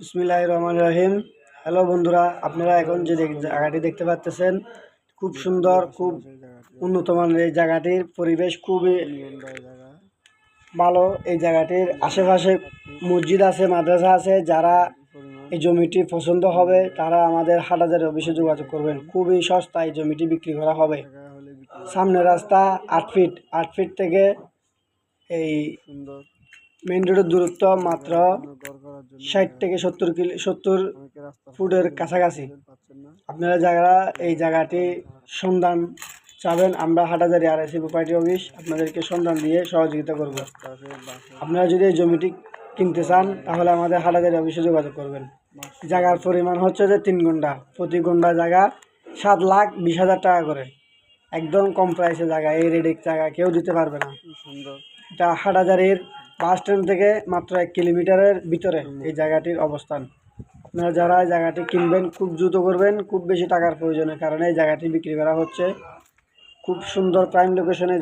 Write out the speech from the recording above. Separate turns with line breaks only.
বিসমিল্লাহির রহমানির রহিম। হ্যালো বন্ধুরা, আপনারা এখন যে জায়গাটি দেখতে পাচ্ছেন খুব সুন্দর, খুব উন্নত মানের। এই জায়গাটির পরিবেশ খুবই ভালো। এই জায়গাটির আশেপাশে মসজিদ আছে, মাদ্রাসা আছে। যারা এই জমিটি পছন্দ হবে তারা আমাদের হাটাজারি অফিসে যোগাযোগ করবেন। খুবই সস্তায় জমিটি বিক্রি করা হবে। সামনে রাস্তা 8 ফিট থেকে এই মেইন রোডের দূরত্ব মাত্র 60 থেকে 70 ফুটের কাছাকাছি। আপনারা যারা এই জায়গাটি সন্ধান চাবেন, আমরা হাটাজারি RIC প্রপার্টি অফিস আপনাদেরকে সন্ধান দিয়ে সহযোগিতা করব। আপনারা যদি এই জমিটি কিনতে চান তাহলে আমাদের হাটাজারি অফিসে যোগাযোগ করবেন। জায়গার পরিমাণ হচ্ছে যে 3 গুণ্ঠা, প্রতি গুণ্ঠা জায়গা 7,20,000 টাকা করে। একদম কম প্রাইসে জায়গা, এই রেডিক জায়গা কেউ দিতে পারবে না। এটা হাটাজারির বাস স্ট্যান্ড থেকে মাত্র 1 কিলোমিটারের ভিতরে এই জায়গাটির অবস্থান। আপনারা যারা এই জায়গাটি কিনবেন খুব দ্রুত করবেন, খুব বেশি টাকার প্রয়োজনের কারণে এই জায়গাটি বিক্রি করা হচ্ছে। খুব সুন্দর প্রাইম লোকেশনে।